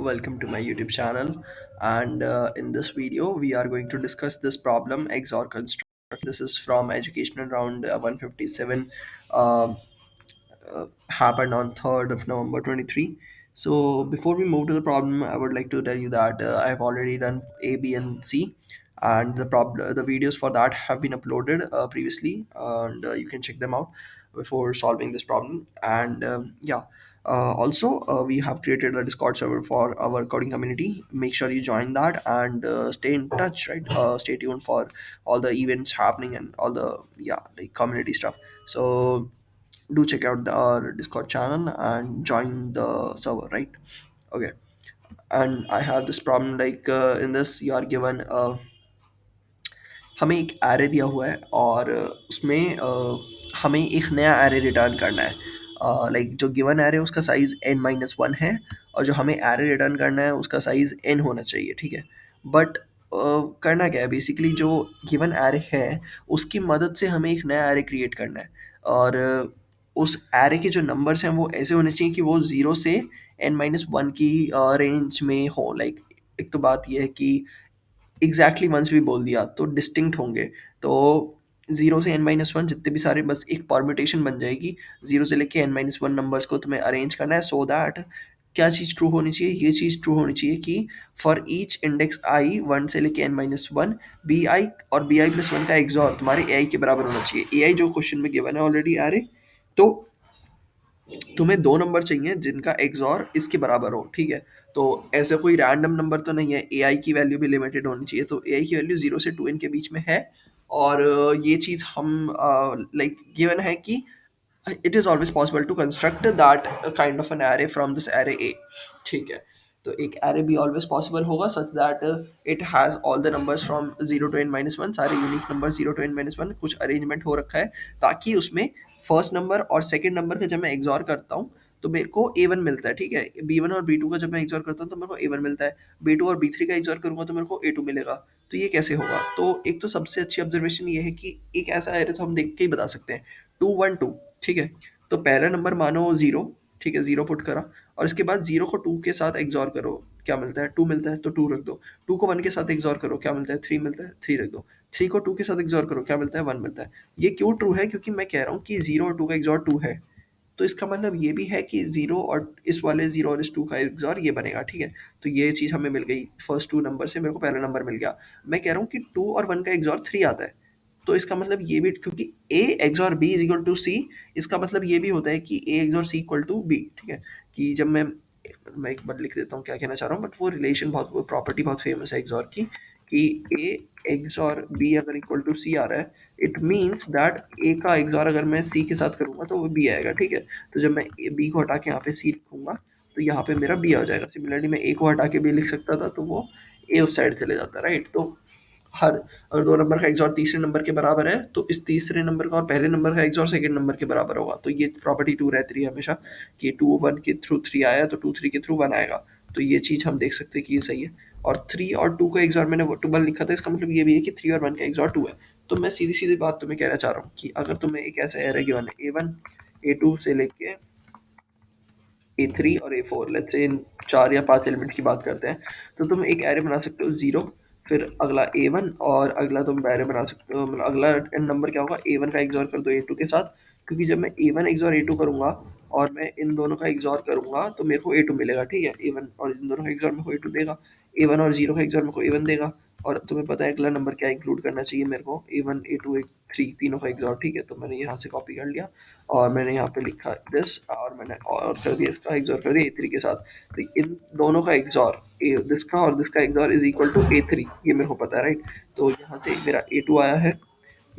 welcome to my YouTube channel. And in this video, we are going to discuss this problem XOR construct. This is from educational round 157. um Happened on 3rd of November 23. So before we move to the problem, I would like to tell you that I have already done A, B, and C, and the videos for that have been uploaded previously, and you can check them out before solving this problem. And yeah. Also, we have created a Discord server for our coding community. Make sure you join that and stay in touch, right? Stay tuned for all the events happening and all the like community stuff. So do check out our Discord channel and join the server, right? Okay. And I have this problem, like in this you are given हमें एक array दिया हुआ है, और उसमें हमें एक नया एरे रिटर्न करना है। लाइक जो गिवन एरे उसका साइज n-1 है, और जो हमें एरे रिटर्न करना है उसका साइज n होना चाहिए, ठीक है। बट करना क्या है, बेसिकली जो गिवन एरे है उसकी मदद से हमें एक नया एरे क्रिएट करना है। और उस एरे के जो नंबर्स हैं वो ऐसे होने चाहिए कि वो 0 से n-1 की रेंज में हो। लाइक एक तो बात ये है कि एग्जैक्टली वंस भी बोल दिया तो डिस्टिंक्ट होंगे। तो 0 से n-1 जितने भी सारे, बस एक परम्यूटेशन बन जाएगी। 0 से लेके n-1 नंबर्स को तुम्हें अरेंज करना है, सो दैट क्या चीज़ ट्रू होनी चाहिए, ये चीज़ ट्रू होनी चाहिए कि फॉर ईच इंडेक्स आई 1 से लेके n-1 बी आई और बी आई प्लस वन का एक्सॉर तुम्हारे ए आई के बराबर होना चाहिए। ए आई जो क्वेश्चन में गिवन है ऑलरेडी आ रहे, तो तुम्हें दो नंबर चाहिए जिनका एक्सॉर इसके बराबर हो, ठीक है। तो ऐसा कोई रैंडम नंबर तो नहीं है, ए आई की वैल्यू भी लिमिटेड होनी चाहिए। तो ए आई की वैल्यू 0 से 2n के बीच में है। और ये चीज़ हम लाइक गिवन है कि it is always possible to construct that kind of an array from this array A, ठीक है। तो एक एरे भी ऑलवेज पॉसिबल होगा such that it has all the numbers from 0 to n-1, सारे यूनिक नंबर 0 to n-1, कुछ arrangement हो रखा है ताकि उसमें फर्स्ट नंबर और सेकंड नंबर का जब मैं एक्सॉर करता हूँ तो मेरे को A1 मिलता है, ठीक है। B1 और B2 का जब मैं एक्सॉर करता हूँ तो मेरे को A1 मिलता है। B2 और B3 का एक्सॉर करूंगा तो मेरे को A2 मिलेगा। तो ये कैसे होगा? तो एक तो सबसे अच्छी ऑब्जर्वेशन ये है कि एक ऐसा एरे तो हम देख के ही बता सकते हैं, 2 1 2, ठीक है। तो पहला नंबर मानो 0, ठीक है, 0 पुट करा, और इसके बाद 0 को 2 के साथ एक्सॉर करो, क्या मिलता है? 2 मिलता है, तो 2 रख दो। 2 को 1 के साथ एक्सॉर करो, क्या मिलता है? 3 मिलता है, 3 रख दो। 3 को 2 के साथ एक्सॉर करो, क्या मिलता है? 1 मिलता है। ये क्यों ट्रू है? क्योंकि मैं कह रहा हूँ कि 0 और 2 का एक्सॉर 2 है। तो इसका मतलब ये भी है कि 0 और इस वाले 0 और इस 2 का एक्सॉर ये बनेगा, ठीक है। तो ये चीज़ हमें मिल गई, फर्स्ट 2 नंबर से मेरे को पहला नंबर मिल गया। मैं कह रहा हूँ कि 2 और 1 का एक्सॉर 3 आता है। तो इसका मतलब ये भी, क्योंकि A XOR B is equal to C, इसका मतलब ये भी होता है कि A XOR C equal to B, ठीक है। कि जब मैं एक बार लिख देता हूँ क्या कहना चाह रहा हूँ, बट वो रिलेशन बहुत, वो प्रॉपर्टी बहुत फेमस है एक्सॉर की, कि A एक्सॉर B अगर इक्वल टू C आ रहा है, इट मीन्स दैट A का एक्सॉर अगर मैं C के साथ करूँगा तो वो B आएगा, ठीक है। तो जब मैं B को हटा के यहाँ पे C लिखूंगा तो यहाँ पे मेरा B आ जाएगा। सिमिलरली मैं A को हटा के B लिख सकता था तो वो A उस साइड चले जाता, राइट। तो हर अगर दो नंबर का एक्सॉर तीसरे नंबर के बराबर है तो इस तीसरे नंबर का और पहले नंबर का एक्सॉर सेकंड नंबर के बराबर होगा। तो ये प्रॉपर्टी 2 रहती है हमेशा, कि 2 1 के थ्रू 3 आया तो 2 3 के थ्रू 1 आएगा। तो ये चीज़ हम देख सकते हैं कि ये सही है। और 3 और 2 का एक्सॉर मैंने 2 लिखा था, इसका मतलब ये भी है कि 3 और 1 का एक्सॉर 2 है। तो मैं सीधी सीधी बात तुम्हें कहना चाह रहा हूँ कि अगर तुम्हें एक ऐसा एरे गिवन है A1 A2 से लेके A3 और A4, लेट्स से इन 4 या 5 एलिमेंट की बात करते हैं, तो तुम एक एरे बना सकते हो 0, फिर अगला A1, और अगला तुम एरे बना सकते हो, मतलब अगला नंबर क्या होगा, A1 का एक्सॉर कर दो A2 के साथ, क्योंकि जब मैं A1 एक्सॉर A2 करूँगा और मैं इन दोनों का एक्सॉर करूँगा तो मेरे को A2 मिलेगा, ठीक है। A1 और इन दोनों का एक्सॉर मेरे को A2 देगा, A1 और 0 का एक्सॉर मेरे को A1 देगा। और तुम्हें पता है अगला नंबर क्या इंक्लूड करना चाहिए मेरे को, A1 A2 A3 तीनों का एक्सॉर, ठीक है। तो मैंने यहाँ से कॉपी कर लिया और मैंने यहाँ पे लिखा दिस, और मैंने और कर दिया इसका एक्सॉर कर दिया A3 के साथ। तो इन दोनों का एक्सॉर दिस का और दिस का XOR is equal to A3, ये मेरे को पता है, राइट। तो यहाँ से मेरा A2 आया है,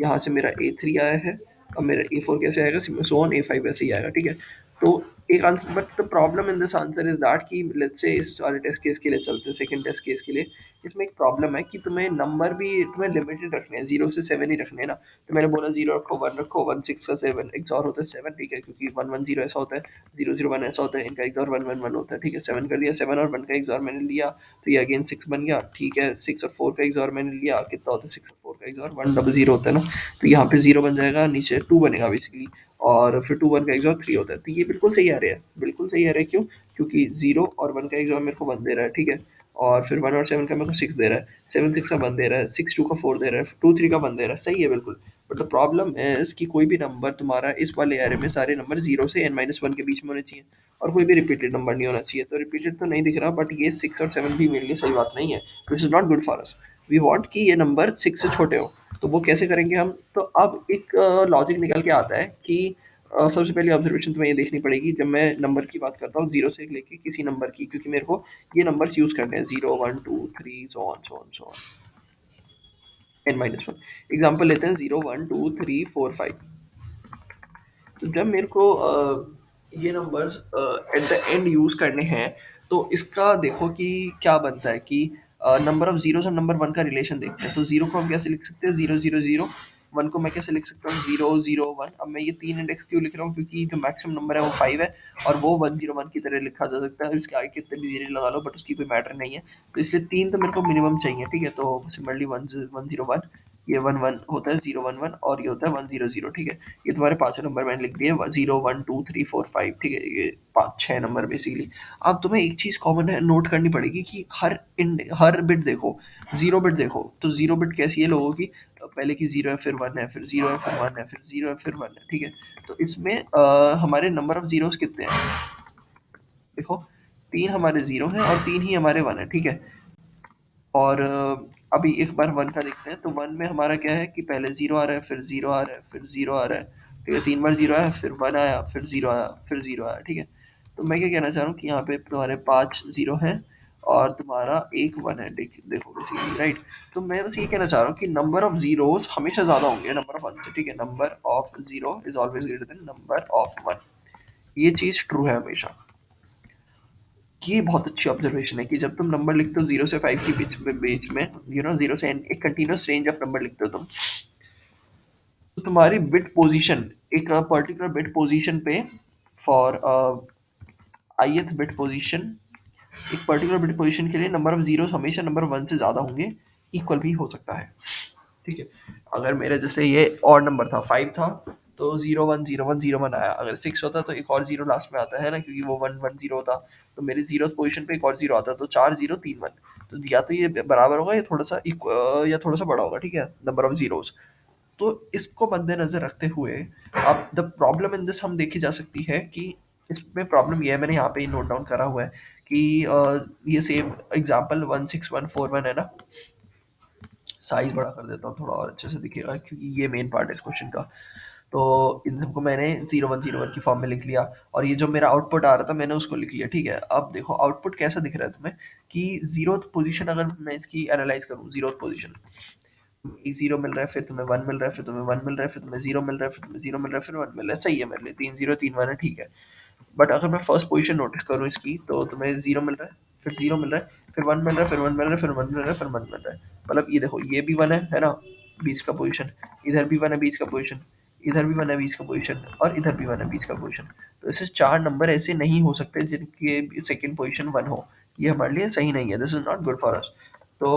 यहाँ से मेरा A3 आया है, अब मेरा A4 कैसे आएगा, सो ऑन A5 वैसे ही आएगा, ठीक है। तो एक answer, but the problem in this answer is that कि लेट्स से इस वाले टेस्ट केस के लिए चलते हैं, सेकंड टेस्ट केस के लिए, इसमें एक प्रॉब्लम है कि तुम्हें नंबर भी तुम्हें लिमिटेड रखने हैं, 0 से 7 ही रखने हैं ना। तो मैंने बोला 0 रखो, 1 रखो, 1 6 का 7 एक्सॉर होता है 7, ठीक है, क्योंकि 1 1 0 ऐसा होता है, 0 0 1 ऐसा होता है, इनका एक्सॉर 1 1 1 होता है, ठीक है। 7 कर दिया, 7 और 1 का एक्सॉर मैंने लिया तो ये अगेन 6 बन गया, ठीक है। 6 और 4 का एक्सॉर मैंने लिया, कितना होता है 6 और 4 का एक्सॉर 1 0 0 होता है ना। तो यहाँ पे 0 बन जाएगा, नीचे 2 बनेगा बेसिकली, और फिर 2 1 का एक्सॉर 3 होता है। तो ये बिल्कुल सही आ रहा है, बिल्कुल सही आ रहा है। क्यों? क्योंकि 0 और 1 का एक्सॉर मेरे को 1 दे रहा है, ठीक है? और फिर 1 और 7 का मेरे को 6 दे रहा है, 7 6 का 1 दे रहा है, 6 2 का 4 दे रहा है, 2 3 का 1 दे रहा है, सही है बिल्कुल। बट द प्रॉब्लम इज़ कि कोई भी नंबर तुम्हारा इस वाले एरे में सारे नंबर 0 से n-1 के बीच में होने चाहिए और कोई भी रिपीटेड नंबर नहीं होना चाहिए। तो रिपीटेड तो नहीं दिख रहा, बट ये 6 और 7 भी मेरे लिए सही बात नहीं है। This is not good for us. We want कि ये नंबर 6 से छोटे हो। तो वो कैसे करेंगे हम? तो अब एक लॉजिक निकल के आता है कि सबसे पहली ऑब्जर्वेशन तुम्हें ये देखनी पड़ेगी जब मैं नंबर की बात करता हूँ 0 से लेके किसी नंबर की, क्योंकि मेरे को ये नंबर्स यूज़ करने हैं 0 1 2 3 सो ऑन n-1। एग्जांपल लेते हैं 0 1 2 3 4 5। तो जब मेरे को ये numbers eight the and use करने हैं, तो इसका देखो कि क्या बनता है कि नंबर ऑफ जीरोस और नंबर वन का रिलेशन देखते हैं। तो जीरो को हम कैसे लिख सकते हैं? 0 0 0। वन को मैं कैसे लिख सकता हूँ? 0 0 1। अब मैं ये तीन इंडेक्स क्यों लिख रहा हूँ? क्योंकि जो मैक्सिमम नंबर है वो 5 है और वो 101 की तरह लिखा जा सकता है। इसके आगे कितने भी जीरो लगा लो, बट उसकी कोई मैटर नहीं है। तो इसलिए तीन तो मेरे को मिनिमम चाहिए, ठीक है? तो सिमिलरली 101, ये 1 1 होता है, 0 1 1 और ये होता है 1 0 0, ठीक है? ये तुम्हारे पांचों नंबर मैंने लिख दिए, 0 1 2 3 4 5, ठीक है? ये पाँच छः नंबर बेसिकली। अब तुम्हें एक चीज़ कॉमन है नोट करनी पड़ेगी कि हर बिट देखो, जीरो बिट देखो। तो जीरो बिट कैसी है लोगों की? पहले की जीरो है, फिर वन है, फिर जीरो है, फिर वन है, फिर जीरो है, फिर वन है, ठीक है? तो इसमें हमारे नंबर ऑफ जीरोस कितने हैं? देखो, तीन हमारे जीरो हैं और तीन ही हमारे वन है, ठीक है? और अभी एक बार वन का देखते हैं। तो वन में हमारा क्या है कि पहले जीरो आ रहा है, फिर जीरो आ रहा है, फिर जीरो आ रहा है, ठीक है? तीन बार जीरो आया, फिर वन आया, फिर जीरो आया, फिर जीरो आया, ठीक है? तो मैं क्या कहना चाह रहा हूँ कि यहाँ पे तुम्हारे पांच जीरो हैं और तुम्हारा एक वन है, देखो बेसिकली, राइट? तो मैं बस ये कहना चाह रहा हूँ कि नंबर ऑफ जीरोस हमेशा ज्यादा होंगे नंबर ऑफ वन से, ठीक है? Number of zero is always greater than number of one. ये चीज ट्रू है हमेशा। ये बहुत अच्छी ऑब्जर्वेशन है कि जब तुम नंबर लिखते हो 0 से 5 के बीच में, जीरो से n, एक कंटिन्यूस रेंज ऑफ नंबर लिखते हो तुम, तो तुम्हारी बिट पोजीशन एक पर्टिकुलर बिट पोजीशन पे फॉर ith बिट पोजीशन, एक पर्टिकुलर बिट पोजीशन के लिए नंबर ऑफ जीरो हमेशा नंबर वन से ज़्यादा होंगे, इक्वल भी हो सकता है, ठीक है? अगर मेरे जैसे ये और नंबर था, 5 था, तो 0 1 0 1 0 1 आया। अगर 6 होता तो एक और जीरो लास्ट में आता है ना, क्योंकि वो 1 1 0 होता। तो मेरी जीरो पोजीशन पे एक और जीरो आता, तो 4 0 3 1। तो या तो ये बराबर होगा या थोड़ा सा बड़ा होगा, ठीक है, नंबर ऑफ जीरोस। तो इसको मद्देनजर रखते हुए अब द प्रॉब्लम इन दिस हम देखी जा सकती है कि इसमें प्रॉब्लम ये है, मैंने यहाँ पे नोट डाउन करा हुआ है कि ये सेम एग्जाम्पल 1 6 1 4 1 है ना। साइज बड़ा कर देता हूँ थोड़ा और अच्छे से दिखेगा, क्योंकि ये मेन पार्ट है इस क्वेश्चन का। तो इन सबको मैंने 0 1 0 1 की फॉर्म में लिख लिया और ये जो मेरा आउटपुट आ रहा था मैंने उसको लिख लिया, ठीक है? अब देखो आउटपुट कैसा दिख रहा है तुम्हें कि जीरोथ पोजीशन, अगर मैं इसकी एनालाइज करूँ, जीरोथ पोजीशन, एक जीरो मिल रहा है, फिर तुम्हें वन मिल रहा है, फिर तुम्हें वन मिल रहा है, फिर तुम्हें जीरो मिल रहा है, फिर तुम्हें जीरो मिल रहा है, फिर वन मिल रहा है, सही है मेरे लिए, तीन जीरो तीन वन है, ठीक है? बट अगर मैं फर्स्ट पोजीशन नोटिस करूँ इसकी, तो तुम्हें जीरो मिल रहा है, फिर जीरो मिल रहा है, फिर वन मिल रहा है, फिर वन मिल रहा है, फिर वन मिल रहा है, फिर वन मिल रहा है। मतलब ये देखो, ये भी वन है ना, बीच का पोजीशन, इधर भी वन है बीच का पोजीशन, इधर भी वन है बीच का पोजीशन और इधर भी वन है बीच का पोजीशन। तो ऐसे चार नंबर ऐसे नहीं हो सकते जिनके सेकंड पोजीशन वन हो। ये हमारे लिए सही नहीं है, this is not good for अस। तो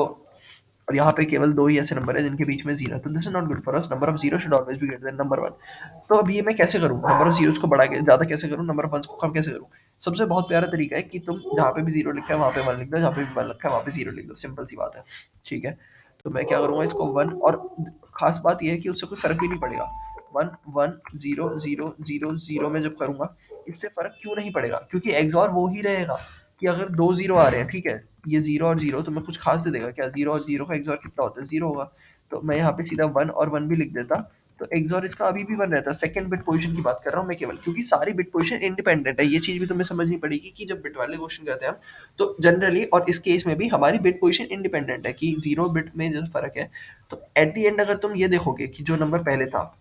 और यहाँ पे केवल दो ही ऐसे नंबर है जिनके बीच में जीरो है, तो this is not good for us. Number of zero should always be greater than number one. तो अब ये मैं कैसे करूँ? नंबर ऑफ जीरोस को बढ़ा के ज़्यादा कैसे करूँ, नंबर ऑफ वंस को कम कैसे करूँ? सबसे बहुत प्यारा तरीका है कि तुम जहाँ पे भी जीरो लिखा है वहाँ पे वन लिख दो, जहाँ पे भी वन लिखा है वहाँ पे जीरो लिख दो, सिंपल सी बात है, ठीक है? तो मैं क्या करूँगा, इसको वन, और खास बात यह है कि उससे कोई फर्क भी नहीं पड़ेगा। 1 1 0 0 0 में जब करूँगा, इससे फर्क क्यों नहीं पड़ेगा? क्योंकि एक्सॉर वो ही रहेगा कि अगर दो जीरो आ रहे हैं, ठीक है, ये जीरो और जीरो, तो मैं कुछ खास दे देगा क्या? जीरो और जीरो का एक्सॉर कितना होता है? जीरो होगा। तो मैं यहाँ पे सीधा वन और वन भी लिख देता, तो एक्सॉर इसका अभी भी वन रहता है। सेकंड बिट पोजीशन की बात कर रहा हूँ मैं केवल, क्योंकि सारी बिट पोजीशन इंडिपेंडेंट है। ये चीज भी तुम्हें समझनी पड़ेगी कि जब बिट वाले क्वेश्चन करते हैं हम, तो जनरली और इस केस में भी हमारी बिट पोजीशन इंडिपेंडेंट है, कि जीरो बिट में जो फर्क है। तो एट द एंड अगर तुम ये देखोगे कि जो नंबर पहले था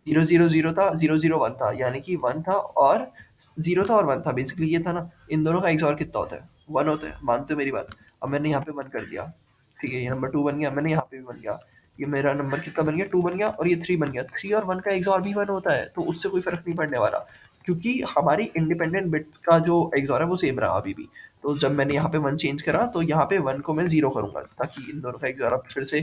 0 0 0 था, 0 0 1 था, यानी कि वन था और जीरो था और वन था, बेसिकली ये था ना। इन दोनों का एक्सॉर कितना होता है? वन होता है, मानते हो मेरी बात? अब मैंने यहाँ पे वन कर दिया, ठीक है, ये नंबर टू बन गया, मैंने यहाँ पे भी बन गया, ये मेरा नंबर कितना बन गया? टू बन गया, और ये थ्री बन गया। थ्री और वन का एक्सॉर भी वन होता है, तो उससे कोई फर्क नहीं पड़ने वाला, क्योंकि हमारी इंडिपेंडेंट बिट का जो एक्सॉर है वो सेम रहा अभी भी। तो जब मैंने यहाँ पे वन चेंज करा, तो यहाँ पे वन को मैं जीरो करूंगा, ताकि इन दोनों का एक्सॉर अब फिर से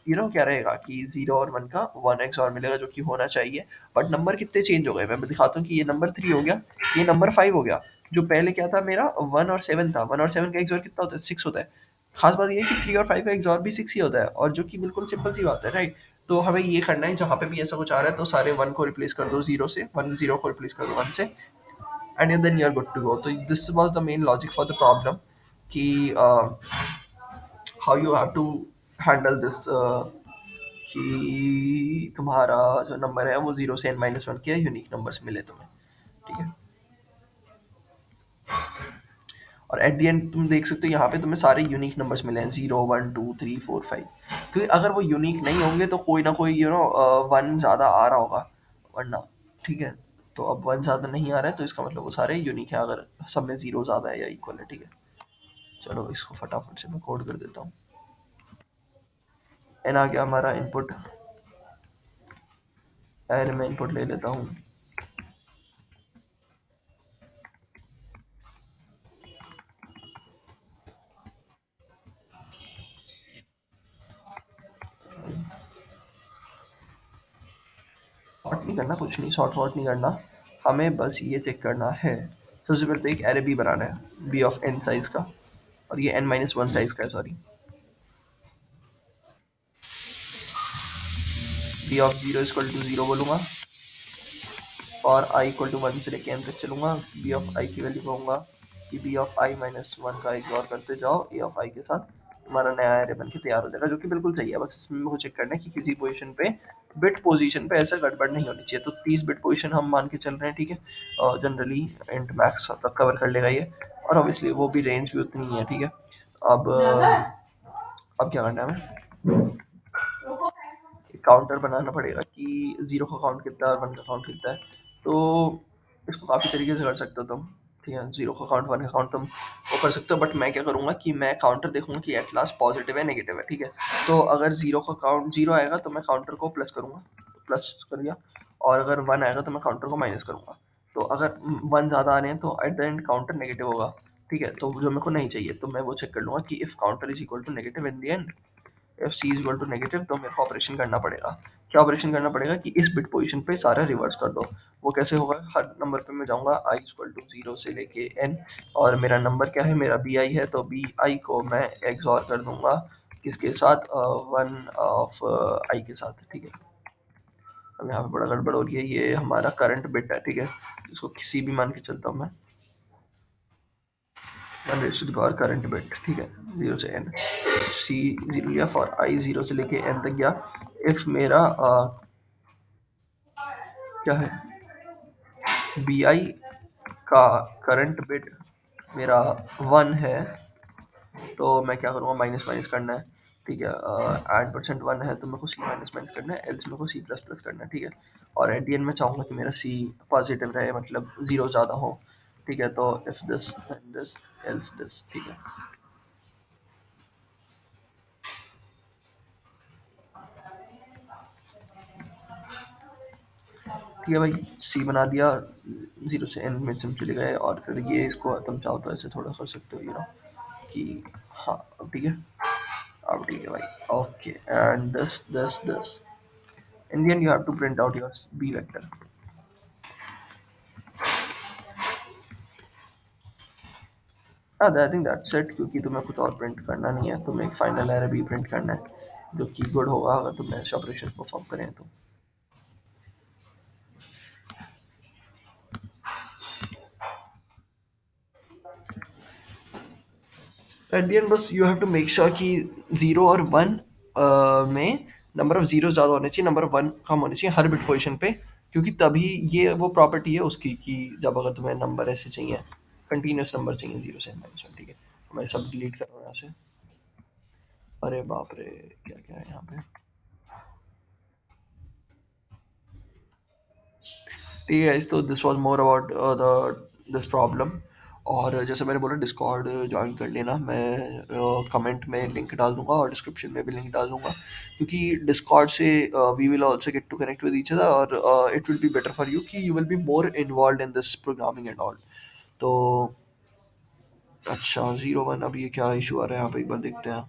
क्या रहेगा कि जीरो और वन का वन एक्सॉर मिलेगा, जो कि होना चाहिए। बट नंबर कितने चेंज हो गए, मैं दिखाता हूँ कि ये नंबर थ्री हो गया, ये नंबर फाइव हो गया। जो पहले क्या था मेरा 1 और 7 था, 1 और 7 का एक्सॉर कितना होता है? 6 होता है। खास बात ये है कि 3 और 5 का एक्सॉर भी 6 ही होता है, और जो कि बिल्कुल सिंपल सी बात है, राइट? तो हमें ये करना है, जहाँ पे भी ऐसा कुछ आ रहा है तो सारे 1 को रिप्लेस कर दो 0 से, 1 0 को रिप्लेस कर दो 1 से, and then you are good to go. तो this was the main logic for the problem कि how you have to handle this, कि तुम्हारा जो नंबर है वो 0 से n-1 के यूनिक नंबर्स मिले तुम्हें, ठीक है? और एट द एंड तुम देख सकते हो यहाँ पे तुम्हें सारे यूनिक नंबर्स मिले हैं, 0 1 2 3 4 5, क्योंकि अगर वो यूनिक नहीं होंगे तो कोई ना कोई वन ज़्यादा आ रहा होगा, वरना, ठीक है? तो अब वन ज़्यादा नहीं आ रहा है तो इसका मतलब वो सारे यूनिक है, अगर सब में ज़ीरो ज़्यादा है या इक्वल है, ठीक है? चलो इसको फटाफट से मैं कोड कर देता हूँ। एन आ गया हमारा इनपुट, एन में इनपुट ले लेता हूँ, शॉर्ट नहीं करना, कुछ नहीं शॉर्ट वॉर्ट नहीं करना, हमें बस ये चेक करना है। सबसे पहले तो एक एरे बी बनाना है, बी ऑफ एन साइज का, और ये n-1 साइज का है, sorry. B of zero equal to zero बोलूँगा, और आई इक्वल टू 1 से लेके n तक चलूँगा। बी ऑफ आई की वैल्यू कहूँगा कि बी ऑफ आई माइनस 1 का इग्नोर करते जाओ ए ऑफ आई के साथ, तुम्हारा नया एरे बन के तैयार हो जाएगा, जो कि बिल्कुल सही है। बस इसमें मेरे को चेक करना है कि किसी पोजीशन पे, बिट पोजीशन पे ऐसा गड़बड़ नहीं होनी चाहिए। तो 30 बिट पोजीशन हम मान के चल रहे हैं, ठीक है? और जनरली इंट मैक्स तक कवर कर लेगा ये, और ऑब्वियसली वो भी रेंज भी उतनी ही है, ठीक है? अब अब क्या करना है हमें? काउंटर बनाना पड़ेगा कि जीरो का काउंट कितना है और वन का काउंट कितना है। तो इसको काफ़ी तरीके से कर सकते हो तुम, ठीक है? जीरो का काउंट, वन का काउंट तुम वो कर सकते हो, बट मैं क्या करूँगा कि मैं काउंटर देखूंगा कि एट लास्ट पॉजिटिव है नेगेटिव है, ठीक है? तो अगर जीरो का काउंट जीरो आएगा तो मैं काउंटर को प्लस करूँगा, प्लस कर दिया, और अगर वन आएगा तो मैं काउंटर को माइनस करूँगा। तो अगर वन ज़्यादा आ रहे हैं तो at the and counter negative होगा, ठीक है? तो जो मेरे को नहीं चाहिए, तो मैं वो चेक कर लूँगा कि if counter is equal to negative in the end, F C is equal to negative, तो मेरे को ऑपरेशन करना पड़ेगा। क्या ऑपरेशन करना पड़ेगा कि इस बिट पोजीशन पे सारा रिवर्स कर दो। वो कैसे होगा? हर नंबर पे मैं जाऊंगा आई इक्वल टू जीरो से लेके एन, और मेरा नंबर क्या है? मेरा बी आई है, तो बी आई को मैं एक्सॉर कर दूंगा किसके साथ? वन ऑफ आई के साथ, ठीक है? अब यहाँ पे बड़ा गड़बड़ हो रही है, ये हमारा करंट बिट है, ठीक है? इसको किसी भी मान के चलता हूँ मैं, one raise to the power current bit, ठीक है? जीरो से एन, सी जीरो लिया फॉर आई जीरो से लेके एन तक गया। इफ मेरा क्या है, बी आई का करंट बिट मेरा वन है, तो मैं क्या करूँगा? माइनस माइनस करना है, ठीक है? एंड परसेंट वन है तो मेरे को सी माइनस माइनस करना है, एल्स मेरे को सी प्लस प्लस करना है, ठीक है? और एट दी एंड मैं चाहूँगा कि मेरा सी पॉजिटिव रहे, मतलब जीरो ज़्यादा हो, ठीक है? तो if this then this else this, ठीक है? ठीक है भाई, सी बना दिया, जीरो से एन में हम चले गए, और फिर ये इसको तुम चाहो तो ऐसे थोड़ा कर सकते हो, कि हाँ अब ठीक है, अब ठीक है भाई, okay. And this in the end you have to print out your b vector. I think that's it, क्योंकि तुम्हें कुछ और प्रिंट करना नहीं है, तुम्हें एक फाइनल एरे भी प्रिंट करना है जो कि गुड होगा अगर तुमने ऐसे ऑपरेशन परफॉर्म करें तो। एट द एंड बस you have to make sure कि जीरो और वन में नंबर ऑफ जीरो ज़्यादा होने चाहिए, नंबर ऑफ वन कम होने चाहिए हर बिट पोजिशन पे, क्योंकि तभी ये वो प्रॉपर्टी है उसकी कि जब अगर तुम्हें नंबर ऐसे चाहिए, कंटिन्यूस नंबर चाहिए जीरो से माइनस वन, ठीक है? मैं सब डिलीट कर रहा हूँ यहाँ से। अरे बाप रे, क्या क्या है यहाँ पे? ठीक है, तो this was more about the this problem. और जैसे मैंने बोला, डिस्कॉर्ड ज्वाइन कर लेना, मैं कमेंट में लिंक डाल दूंगा और डिस्क्रिप्शन में भी लिंक डाल दूंगा, क्योंकि डिस्कॉर्ड से we will also get to connect with each other, और it will be better for you कि you will be more involve in this programming and all. तो अच्छा, जीरो वन, अब ये क्या इशू आ रहा है यहाँ पे, एक बार देखते हैं।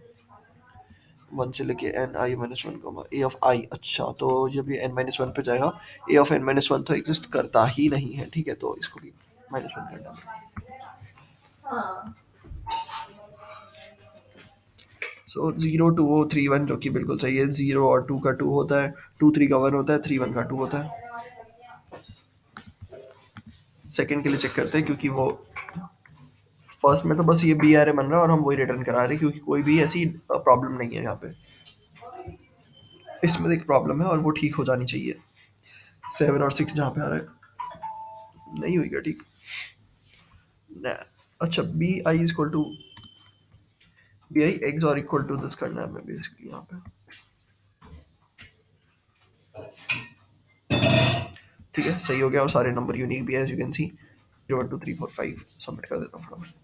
वन से लेके एन आई माइनस वन का ए ऑफ आई, अच्छा, तो जब ये एन माइनस वन पे जाएगा, ए ऑफ एन माइनस वन तो एग्जिस्ट करता ही नहीं है, ठीक है? तो इसको भी माइनस वन करना है। सो 0 2 0 3 1 जो कि बिल्कुल सही है। 0 और 2 का 2 होता है, 2 3 का 1 होता है, 3 1 का 2 होता है। सेकंड के लिए चेक करते हैं क्योंकि वो फर्स्ट में तो बस ये बी आर ए बन रहा है और हम वही रिटर्न करा रहे हैं क्योंकि कोई भी ऐसी प्रॉब्लम नहीं है यहाँ पे। इसमें एक प्रॉब्लम है और वो ठीक हो जानी चाहिए। 7 और 6 जहाँ पे आ रहा है नहीं हुई क्या ठीक ना। अच्छा, बी आई एग्स और इक्वल टू दिस करना है हमें बेसिकली यहाँ पे। ठीक है, सही हो गया और सारे नंबर यूनिक भी है as you can see. 0 1 2 3 4 5 submit कर देता हूँ फटाफट।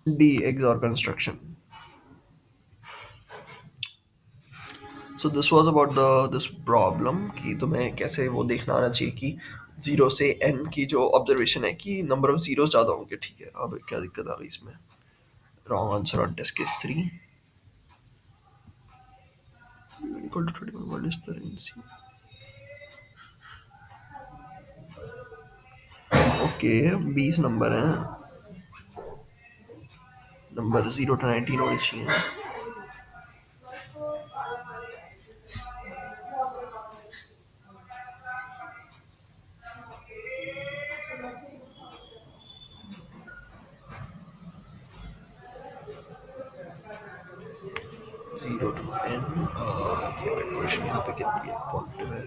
D XOR construction. So this was about the this problem कि तुम्हें कैसे वो देखना आना चाहिए कि 0 से n की जो ऑब्जर्वेशन है कि नंबर ऑफ जीरो ज़्यादा होंगे। ठीक है, अब क्या दिक्कत आ गई इसमें। Wrong answer on test case 3 equal to 21 what is the range. Okay, 20 number हैं, नंबर 0 to 19 होने चाहिए। 0 to n क्वेश्चन यहाँ पे कितनी है पॉजिटिव है।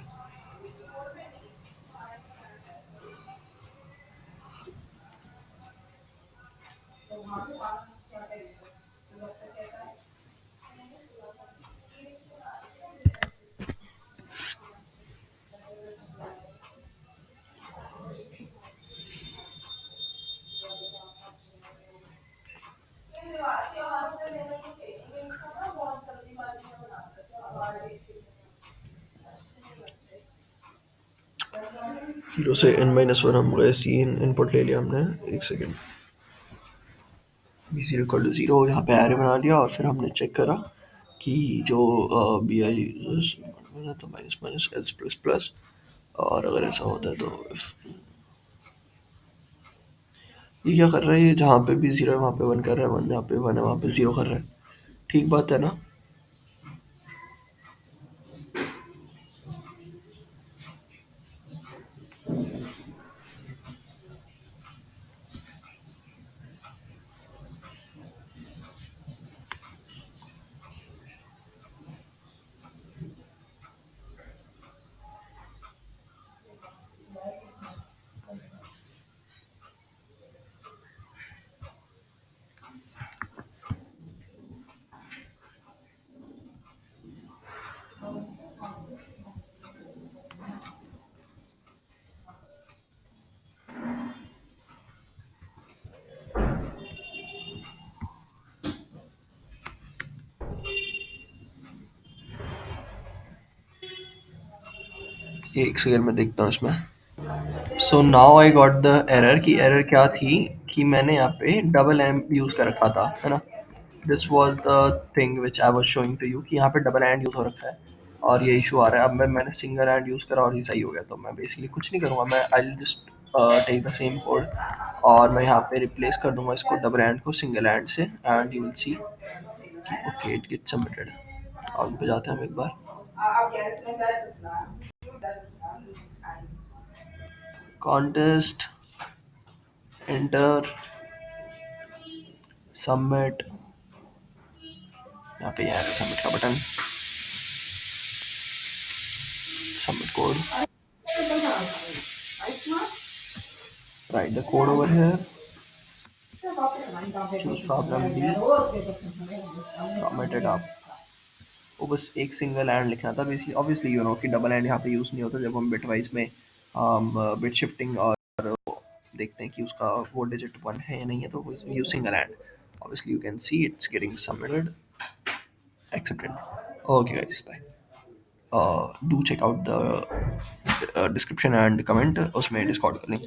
0 से n-1 हम गए, सी इनपुट ले लिया हमने। एक second, B zero equal to zero यहाँ पे एरे बना लिया और फिर हमने चेक करा कि जो बी आई तो minus minus S plus plus. और अगर ऐसा होता है तो ये क्या कर रहा है, ये जहाँ पे भी जीरो है वहाँ पे वन कर रहा है, वन जहाँ पे वन है वहाँ पे जीरो कर रहा है। ठीक बात है ना। एक सेकेंड में देखता हूँ इसमें। So now I got the error की एरर क्या थी कि मैंने यहाँ पे डबल एम यूज़ कर रखा था, है ना। This was the thing which I was showing to you कि यहाँ पे डबल एंड यूज़ हो रखा है और ये इशू आ रहा है। अब मैंने सिंगल एंड यूज़ करा और ये सही हो गया, तो मैं बेसिकली कुछ नहीं करूँगा, मैं I just take the same code और मैं यहाँ पे रिप्लेस कर दूंगा इसको डबल एंड को सिंगल एंड से एंड यू विल सी कि ओके इट गेट सबमिटेड। और उन पे जाते हैं हम एक बार। कॉन्टेस्ट एंटर सबमिट, यहाँ पे यहाँ पे सबमिट का button, submit code, right the code over here, choose problem D, submitted आप। वो बस एक सिंगल एंड लिखना था बेसिकली। ऑब्वियसली यू नो कि डबल एंड यहाँ पे यूज़ नहीं होता जब हम बिट वाइज में बिट शिफ्टिंग और देखते हैं कि उसका वो डिजिट वन है या नहीं है, तो use single and. Obviously you can see it's getting submitted, accepted. Okay guys bye. Do check out the description and comment, उसमें डिस्कॉर्ड का लिंक।